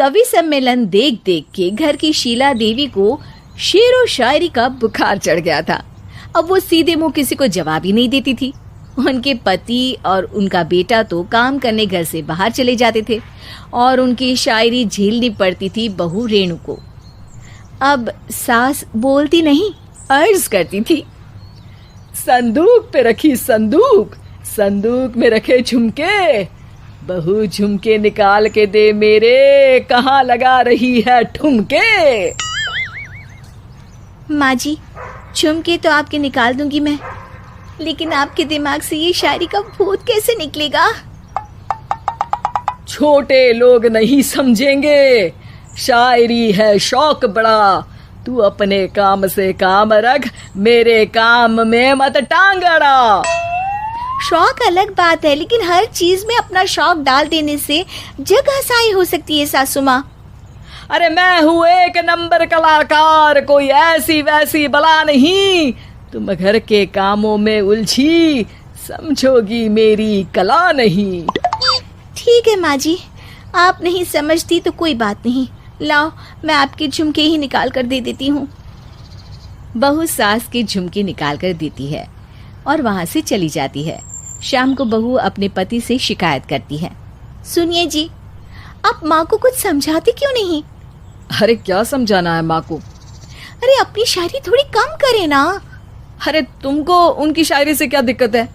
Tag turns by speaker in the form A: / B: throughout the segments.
A: कवि सम्मेलन देख देख के घर की शीला देवी को शेर व शायरी का बुखार चढ़ गया था। अब वो सीधे मुंह किसी को जवाब ही नहीं देती थी। उनके पति और उनका बेटा तो काम करने घर से बाहर चले जाते थे और उनकी शायरी झेलनी पड़ती थी बहू रेणु को। अब सास बोलती नहीं, अर्ज करती थी, संदूक पे रखी संदूक, संदूक में रखे झुमके, बहू झुमके निकाल के दे मेरे, कहाँ लगा रही है ठुमके। माँ जी, झुमके तो आपके निकाल दूंगी मैं, लेकिन आपके दिमाग से ये शायरी का भूत कैसे निकलेगा? छोटे लोग नहीं समझेंगे, शायरी है शौक बड़ा, तू अपने काम से काम रख, मेरे काम में मत टांग अड़ा। शौक अलग बात है, लेकिन हर चीज में अपना शौक डाल देने से जग हंसाई हो सकती है सासू माँ। अरे मैं हूँ एक नंबर कलाकार, कोई ऐसी वैसी बला नहीं, तुम घर के कामों में उलझी, समझोगी मेरी कला नहीं। ठीक है माँ जी, आप नहीं समझती तो कोई बात नहीं, लाओ मैं आपके झुमके ही निकाल कर दे देती हूँ। बहू सास के झुमके निकाल कर देती है और वहां से चली जाती है। शाम को बहू अपने पति से शिकायत करती है, सुनिए जी, आप माँ को कुछ समझाते क्यों नहीं? अरे क्या समझाना है माँ को? अरे अपनी शायरी थोड़ी कम करे ना। अरे तुमको उनकी शायरी से क्या दिक्कत है?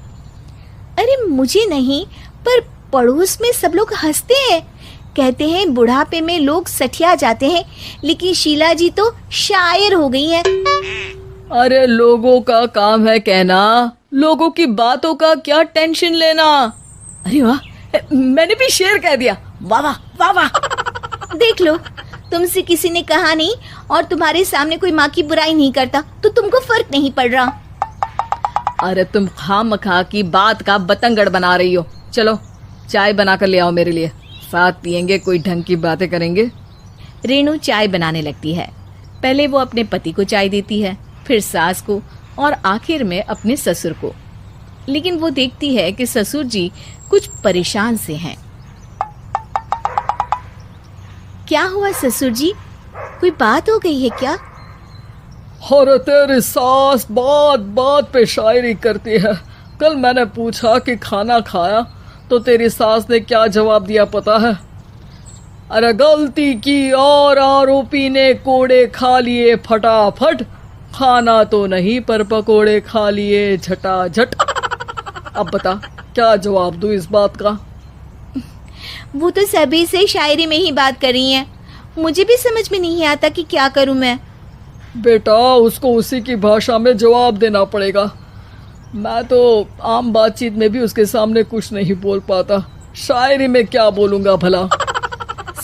A: अरे मुझे नहीं, पर पड़ोस में सब लोग हंसते हैं, कहते हैं बुढ़ापे में लोग सठिया जाते हैं, लेकिन शीला जी तो शायर हो गई हैं। अरे लोगों का काम है कहना, लोगों की बातों का क्या टेंशन लेना। अरे वाह, मैंने भी शेर कह दिया, वाह वाह वाह वाह। देख लो, तुमसे किसी ने कहा नहीं और तुम्हारे सामने कोई माँ की बुराई नहीं करता तो तुमको फर्क नहीं पड़ रहा। अरे तुम खामखा की बात का बतंगड़ बना रही हो। चलो चाय बना कर ले आओ मेरे लिए, साथ पियेंगे, कोई ढंग की बातें करेंगे। रेणु चाय बनाने लगती है। पहले वो अपने पति को चाय देती है, फिर सास को और आखिर में अपने ससुर को। लेकिन वो देखती है कि ससुर जी कुछ परेशान से हैं। क्या हुआ ससुर जी, कोई बात हो गई है क्या?
B: अरे तेरी सास बात बात पे शायरी करती है। कल मैंने पूछा कि खाना खाया तो तेरी सास ने क्या जवाब दिया पता है? अरे गलती की और आरोपी ने कोड़े खा लिए फटाफट, खाना तो नहीं पर पकोड़े खा लिए झटाझट। अब बता क्या जवाब दूं इस बात का?
A: वो तो सभी से शायरी में ही बात कर रही हैं, मुझे भी समझ में नहीं आता कि क्या करूं मैं।
B: बेटा उसको उसी की भाषा में जवाब देना पड़ेगा। मैं तो आम बातचीत में भी उसके सामने कुछ नहीं बोल पाता, शायरी में क्या बोलूंगा भला।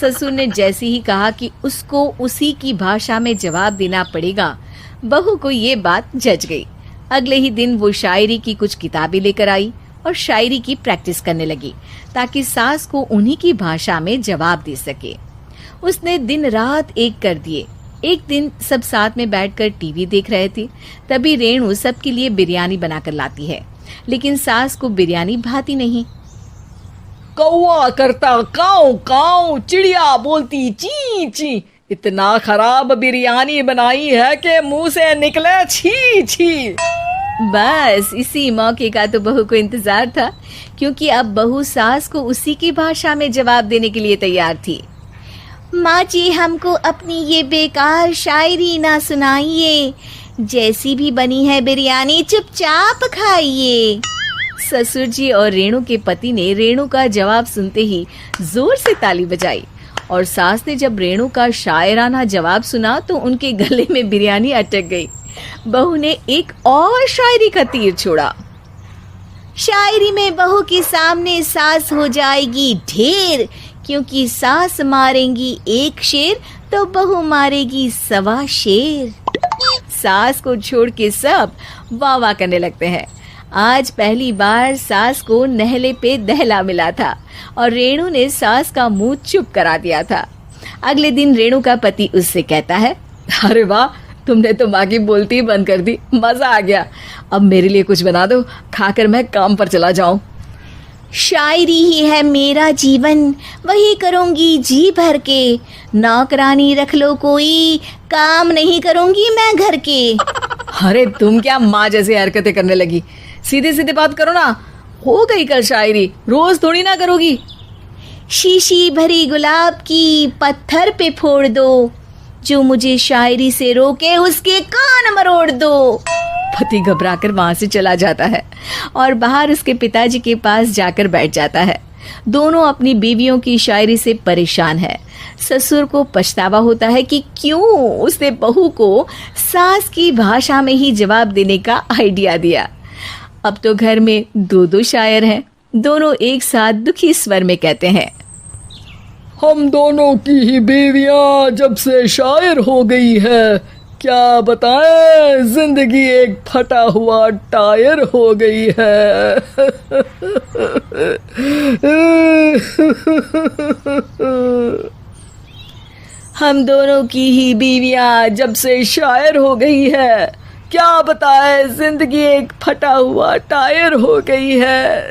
A: ससुर ने जैसे ही कहा कि उसको उसी की भाषा में जवाब देना पड़ेगा, बहू को ये बात जच गई। अगले ही दिन वो शायरी की कुछ किताबें लेकर आई और शायरी की प्रैक्टिस करने लगी ताकि सास को उन्हीं की भाषा में जवाब दे सके। उसने दिन रात एक कर दिए। एक दिन सब साथ में बैठकर टीवी देख रहे थे, तभी रेणु सबके लिए बिरयानी बनाकर लाती है, लेकिन सास को बिरयानी भाती नहीं।
B: कौवा करता काऊ काऊ, चिड़िया बोलती ची ची, इतना खराब बिरयानी बनाई है कि मुंह से निकले छी छी।
A: बस इसी मौके का तो बहू को इंतजार था, क्योंकि अब बहू सास को उसी की भाषा में जवाब देने के लिए तैयार थी। माँ जी, हमको अपनी ये बेकार शायरी ना सुनाइए, जैसी भी बनी है बिरयानी चुपचाप खाइए। ससुर जी और रेणु के पति ने रेणु का जवाब सुनते ही जोर से ताली बजाई और सास ने जब रेणु का शायराना जवाब सुना तो उनके गले में बिरयानी अटक गई। बहू ने एक और शायरी का तीर छोड़ा। शायरी में बहू के सामने सास हो जाएगी ढेर, क्योंकि सास मारेंगी एक शेर तो बहू मारेगी 1.25 शेर। सास को छोड़ के सब वाह वाह करने लगते हैं। आज पहली बार सास को नहले पे दहला मिला था और रेणु ने सास का मुंह चुप करा दिया था। अगले दिन रेणु का पति उससे कहता है, अरे वाह, तुमने तो माँ की बोलती ही बंद कर दी, मजा आ गया। अब मेरे लिए कुछ बना दो, खाकर मैं काम पर चला जाऊं।
C: शायरी ही है मेरा जीवन, वही करूँगी जी भर के। नौकरानी रख लो कोई, काम नहीं करूँगी मैं घर के।
A: अरे तुम क्या माँ जैसी हरकतें करने लगी, सीधे सीधे बात करो ना। हो गई कल शायरी, रोज थोड़ी ना करोगी।
C: शीशी भरी गुलाब की पत्थर पे फोड़ दो, जो मुझे शायरी से रोके उसके कान मरोड़ दो।
A: पति घबराकर वहां से चला जाता है और बाहर उसके पिताजी के पास जाकर बैठ जाता है। दोनों अपनी बीवियों की शायरी से परेशान है। ससुर को पछतावा होता है कि क्यों उसने बहू को सास की भाषा में ही जवाब देने का आइडिया दिया। अब तो घर में दो शायर हैं। दोनों एक साथ दुखी स्वर में कहते हैं,
B: हम दोनों की ही बीवियां जब से शायर हो गई है, क्या बताएं, जिंदगी एक फटा हुआ टायर हो गई है।
A: हम दोनों की ही बीवियां जब से शायर हो गई है, क्या बताएं, जिंदगी एक फटा हुआ टायर हो गई है।